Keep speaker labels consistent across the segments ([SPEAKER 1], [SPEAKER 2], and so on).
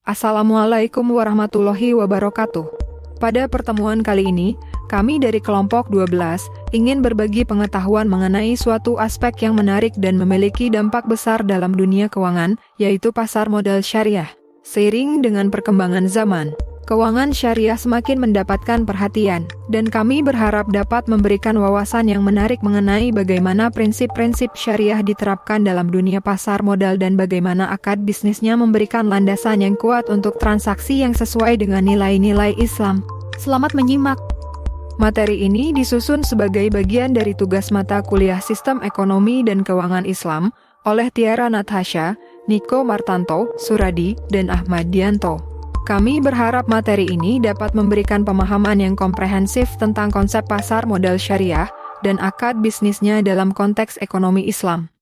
[SPEAKER 1] Assalamualaikum warahmatullahi wabarakatuh. Pada pertemuan kali ini, kami dari kelompok 12 ingin berbagi pengetahuan mengenai suatu aspek yang menarik dan memiliki dampak besar dalam dunia keuangan, yaitu pasar modal syariah. Seiring dengan perkembangan zaman, keuangan syariah semakin mendapatkan perhatian, dan kami berharap dapat memberikan wawasan yang menarik mengenai bagaimana prinsip-prinsip syariah diterapkan dalam dunia pasar modal dan bagaimana akad bisnisnya memberikan landasan yang kuat untuk transaksi yang sesuai dengan nilai-nilai Islam. Selamat menyimak. Materi ini disusun sebagai bagian dari tugas mata kuliah Sistem Ekonomi dan Keuangan Islam oleh Tiara Natasha, Niko Martanto, Suradi, dan Ahmad Dianto. Kami berharap materi ini dapat memberikan pemahaman yang komprehensif tentang konsep pasar modal syariah dan akad bisnisnya dalam konteks ekonomi Islam.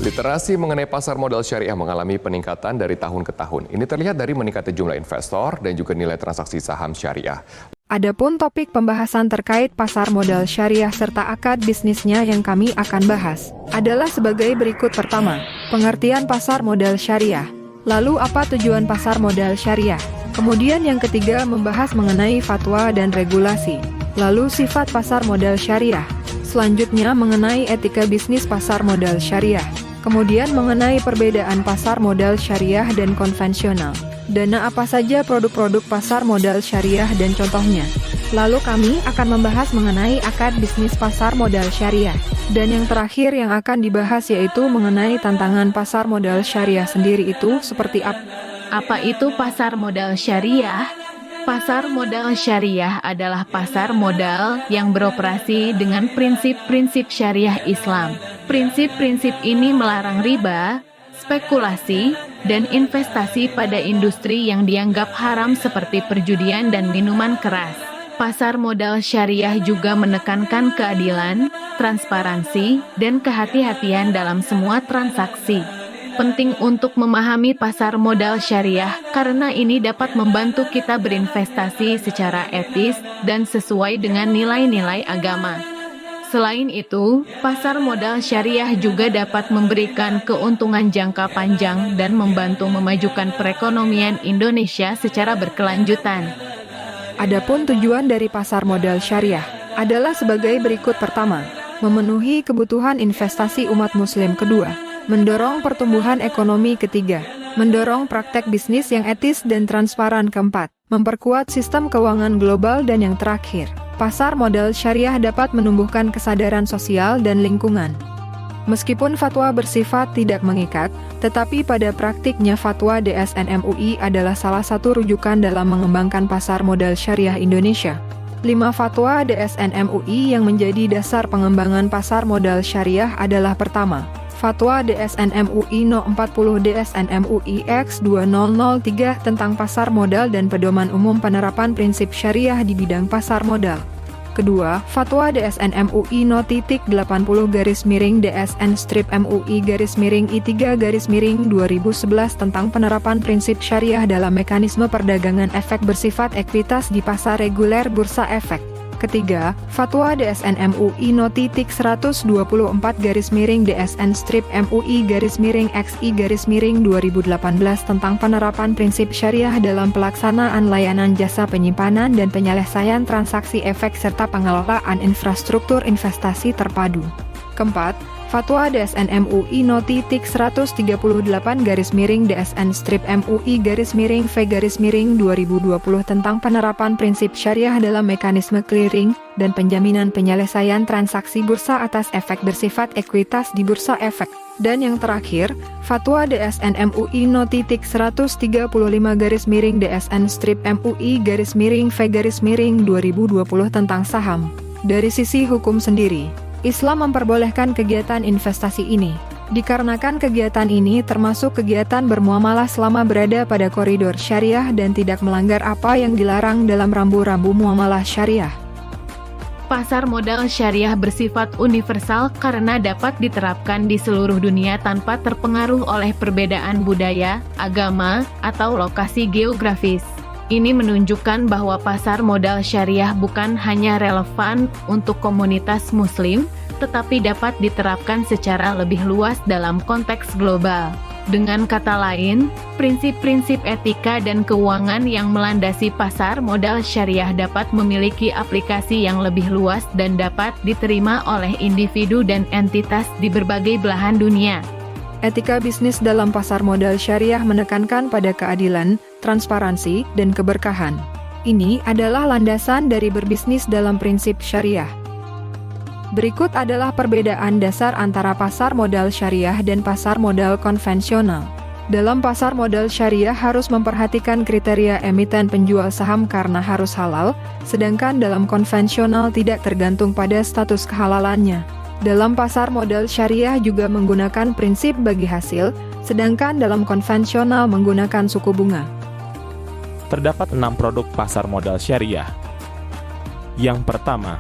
[SPEAKER 2] Literasi mengenai pasar modal syariah mengalami peningkatan dari tahun ke tahun. Ini terlihat dari meningkatnya jumlah investor dan juga nilai transaksi saham syariah.
[SPEAKER 1] Adapun topik pembahasan terkait pasar modal syariah serta akad bisnisnya yang kami akan bahas adalah sebagai berikut. Pertama, pengertian pasar modal syariah. Lalu apa tujuan pasar modal syariah? Kemudian yang ketiga membahas mengenai fatwa dan regulasi. Lalu sifat pasar modal syariah. Selanjutnya mengenai etika bisnis pasar modal syariah. Kemudian mengenai perbedaan pasar modal syariah dan konvensional. Dana apa saja produk-produk pasar modal syariah dan contohnya. Lalu kami akan membahas mengenai akad bisnis pasar modal syariah. Dan yang terakhir yang akan dibahas yaitu mengenai tantangan pasar modal syariah sendiri itu seperti apa.
[SPEAKER 3] Apa itu pasar modal syariah? Pasar modal syariah adalah pasar modal yang beroperasi dengan prinsip-prinsip syariah Islam. Prinsip-prinsip ini melarang riba, spekulasi, dan investasi pada industri yang dianggap haram seperti perjudian dan minuman keras. Pasar modal syariah juga menekankan keadilan, transparansi, dan kehati-hatian dalam semua transaksi. Penting untuk memahami pasar modal syariah karena ini dapat membantu kita berinvestasi secara etis dan sesuai dengan nilai-nilai agama. Selain itu, pasar modal syariah juga dapat memberikan keuntungan jangka panjang dan membantu memajukan perekonomian Indonesia secara berkelanjutan.
[SPEAKER 1] Adapun tujuan dari pasar modal syariah adalah sebagai berikut. Pertama, memenuhi kebutuhan investasi umat muslim. Kedua, mendorong pertumbuhan ekonomi. Ketiga, mendorong praktek bisnis yang etis dan transparan. Keempat, memperkuat sistem keuangan global. Dan yang terakhir, pasar modal syariah dapat menumbuhkan kesadaran sosial dan lingkungan. Meskipun fatwa bersifat tidak mengikat, tetapi pada praktiknya fatwa DSN MUI adalah salah satu rujukan dalam mengembangkan pasar modal syariah Indonesia. 5 fatwa DSN MUI yang menjadi dasar pengembangan pasar modal syariah adalah: pertama, Fatwa DSN MUI No. 40 DSN MUI X 2003 tentang pasar modal dan pedoman umum penerapan prinsip syariah di bidang pasar modal. Kedua, Fatwa DSN MUI No. 80 DSN MUI I3 2011 tentang penerapan prinsip syariah dalam mekanisme perdagangan efek bersifat ekuitas di pasar reguler bursa efek. Ketiga, Fatwa DSN MUI No. 124 DSN MUI XI 2018 tentang penerapan prinsip syariah dalam pelaksanaan layanan jasa penyimpanan dan penyelesaian transaksi efek serta pengelolaan infrastruktur investasi terpadu. Keempat, Fatwa DSN MUI No. 138 DSN MUI V 2020 tentang penerapan prinsip syariah dalam mekanisme clearing dan penjaminan penyelesaian transaksi bursa atas efek bersifat ekuitas di bursa efek. Dan yang terakhir, Fatwa DSN MUI No. 135 DSN MUI V 2020 tentang saham. Dari sisi hukum sendiri, Islam memperbolehkan kegiatan investasi ini, dikarenakan kegiatan ini termasuk kegiatan bermuamalah selama berada pada koridor syariah dan tidak melanggar apa yang dilarang dalam rambu-rambu muamalah syariah.
[SPEAKER 3] Pasar modal syariah bersifat universal karena dapat diterapkan di seluruh dunia tanpa terpengaruh oleh perbedaan budaya, agama, atau lokasi geografis. Ini menunjukkan bahwa pasar modal syariah bukan hanya relevan untuk komunitas muslim, tetapi dapat diterapkan secara lebih luas dalam konteks global. Dengan kata lain, prinsip-prinsip etika dan keuangan yang melandasi pasar modal syariah dapat memiliki aplikasi yang lebih luas dan dapat diterima oleh individu dan entitas di berbagai belahan dunia.
[SPEAKER 1] Etika bisnis dalam pasar modal syariah menekankan pada keadilan, transparansi, dan keberkahan. Ini adalah landasan dari berbisnis dalam prinsip syariah. Berikut adalah perbedaan dasar antara pasar modal syariah dan pasar modal konvensional. Dalam pasar modal syariah harus memperhatikan kriteria emiten penjual saham karena harus halal, sedangkan dalam konvensional tidak tergantung pada status kehalalannya. Dalam pasar modal syariah juga menggunakan prinsip bagi hasil, sedangkan dalam konvensional menggunakan suku bunga.
[SPEAKER 4] Terdapat 6 produk pasar modal syariah. Yang pertama,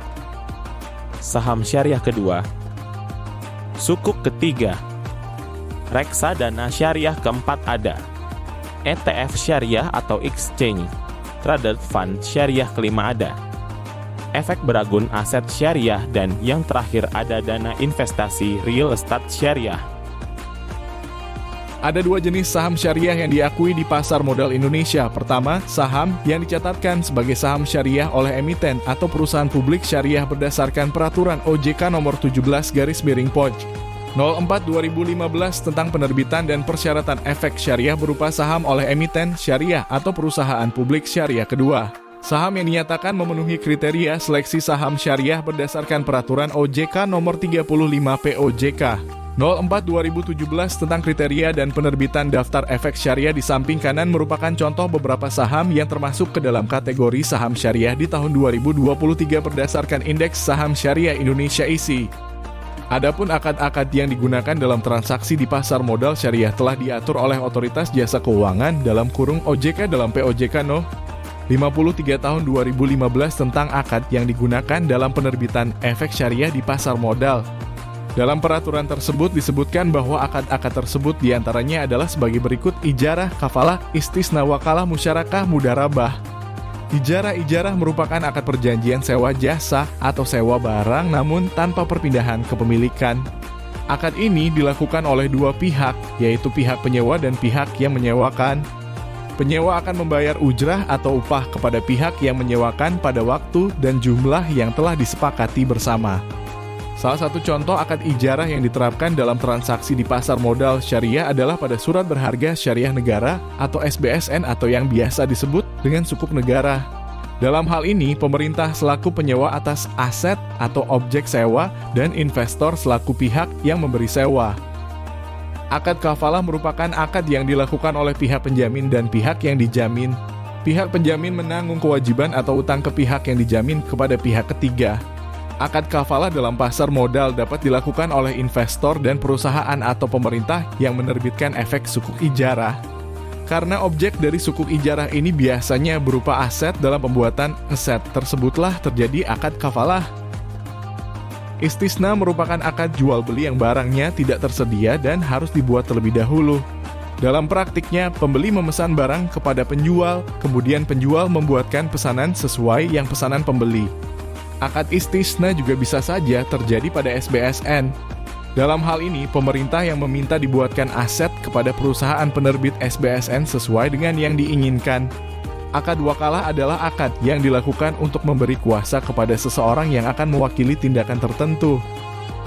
[SPEAKER 4] saham syariah kedua, sukuk ketiga, reksadana syariah keempat ada, ETF syariah atau Exchange Traded Fund syariah kelima ada, efek beragun aset syariah, dan yang terakhir ada dana investasi real estate syariah.
[SPEAKER 5] Ada 2 jenis saham syariah yang diakui di pasar modal Indonesia. Pertama, saham yang dicatatkan sebagai saham syariah oleh emiten atau perusahaan publik syariah berdasarkan peraturan OJK nomor 17/POJ 04/2015 tentang penerbitan dan persyaratan efek syariah berupa saham oleh emiten syariah atau perusahaan publik syariah kedua. Saham yang dinyatakan memenuhi kriteria seleksi saham syariah berdasarkan peraturan OJK nomor 35/POJK 04/2017 tentang kriteria dan penerbitan daftar efek syariah di samping kanan merupakan contoh beberapa saham yang termasuk ke dalam kategori saham syariah di tahun 2023 berdasarkan Indeks Saham Syariah Indonesia ISI. Adapun akad-akad yang digunakan dalam transaksi di pasar modal syariah telah diatur oleh Otoritas Jasa Keuangan dalam kurung OJK dalam POJK No. 53 tahun 2015 tentang akad yang digunakan dalam penerbitan efek syariah di pasar modal. Dalam peraturan tersebut disebutkan bahwa akad-akad tersebut diantaranya adalah sebagai berikut: ijarah, kafalah, istisna, wakalah, musyarakah, mudarabah. Ijarah merupakan akad perjanjian sewa jasa atau sewa barang namun tanpa perpindahan kepemilikan. Akad ini dilakukan oleh 2 pihak, yaitu pihak penyewa dan pihak yang menyewakan. Penyewa akan membayar ujrah atau upah kepada pihak yang menyewakan pada waktu dan jumlah yang telah disepakati bersama. Salah satu contoh akad ijarah yang diterapkan dalam transaksi di pasar modal syariah adalah pada surat berharga syariah negara atau SBSN atau yang biasa disebut dengan sukuk negara. Dalam hal ini, pemerintah selaku penyewa atas aset atau objek sewa dan investor selaku pihak yang memberi sewa. Akad kafalah merupakan akad yang dilakukan oleh pihak penjamin dan pihak yang dijamin. Pihak penjamin menanggung kewajiban atau utang ke pihak yang dijamin kepada pihak ketiga. Akad kafalah dalam pasar modal dapat dilakukan oleh investor dan perusahaan atau pemerintah yang menerbitkan efek sukuk ijarah. Karena objek dari sukuk ijarah ini biasanya berupa aset, dalam pembuatan aset tersebutlah terjadi akad kafalah. Istisna merupakan akad jual beli yang barangnya tidak tersedia dan harus dibuat terlebih dahulu. Dalam praktiknya, pembeli memesan barang kepada penjual, kemudian penjual membuatkan pesanan sesuai yang pesanan pembeli. Akad istisna juga bisa saja terjadi pada SBSN. Dalam hal ini, pemerintah yang meminta dibuatkan aset kepada perusahaan penerbit SBSN sesuai dengan yang diinginkan. Akad wakalah adalah akad yang dilakukan untuk memberi kuasa kepada seseorang yang akan mewakili tindakan tertentu.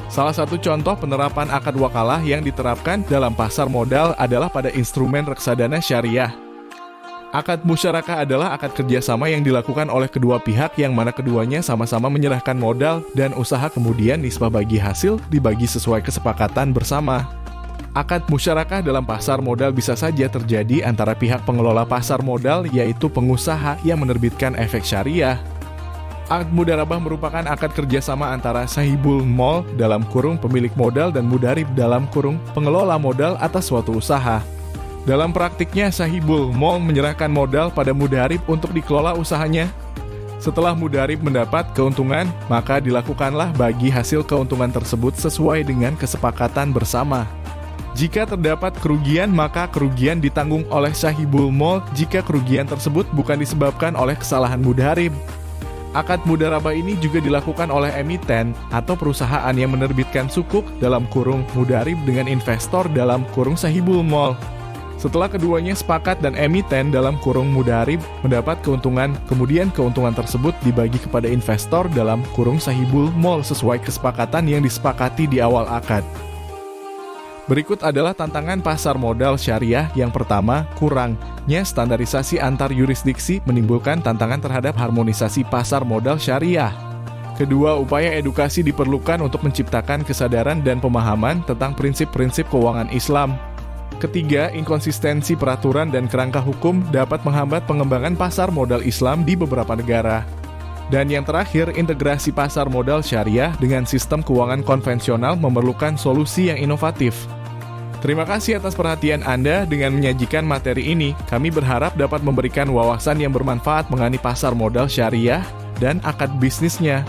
[SPEAKER 5] Salah satu contoh penerapan akad wakalah yang diterapkan dalam pasar modal adalah pada instrumen reksadana syariah. Akad musyarakah adalah akad kerjasama yang dilakukan oleh kedua pihak yang mana keduanya sama-sama menyerahkan modal dan usaha, kemudian nisbah bagi hasil dibagi sesuai kesepakatan bersama. Akad musyarakah dalam pasar modal bisa saja terjadi antara pihak pengelola pasar modal, yaitu pengusaha yang menerbitkan efek syariah. Akad mudarabah merupakan akad kerjasama antara sahibul mol dalam kurung pemilik modal dan mudarib dalam kurung pengelola modal atas suatu usaha. Dalam praktiknya, sahibul mol menyerahkan modal pada mudarib untuk dikelola usahanya. Setelah mudarib mendapat keuntungan, maka dilakukanlah bagi hasil keuntungan tersebut sesuai dengan kesepakatan bersama. Jika terdapat kerugian, maka kerugian ditanggung oleh sahibul mol jika kerugian tersebut bukan disebabkan oleh kesalahan mudarib. Akad mudharabah ini juga dilakukan oleh emiten atau perusahaan yang menerbitkan sukuk dalam kurung mudharib dengan investor dalam kurung sahibul mol. Setelah keduanya sepakat dan emiten dalam kurung mudharib mendapat keuntungan, kemudian keuntungan tersebut dibagi kepada investor dalam kurung sahibul mol sesuai kesepakatan yang disepakati di awal akad. Berikut adalah tantangan pasar modal syariah. Yang pertama, kurangnya standarisasi antar yurisdiksi menimbulkan tantangan terhadap harmonisasi pasar modal syariah. Kedua, upaya edukasi diperlukan untuk menciptakan kesadaran dan pemahaman tentang prinsip-prinsip keuangan Islam. Ketiga, inkonsistensi peraturan dan kerangka hukum dapat menghambat pengembangan pasar modal Islam di beberapa negara. Dan yang terakhir, integrasi pasar modal syariah dengan sistem keuangan konvensional memerlukan solusi yang inovatif. Terima kasih atas perhatian Anda dengan menyajikan materi ini. Kami berharap dapat memberikan wawasan yang bermanfaat mengenai pasar modal syariah dan akad bisnisnya.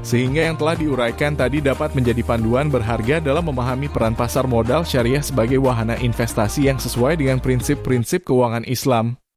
[SPEAKER 5] Sehingga yang telah diuraikan tadi dapat menjadi panduan berharga dalam memahami peran pasar modal syariah sebagai wahana investasi yang sesuai dengan prinsip-prinsip keuangan Islam.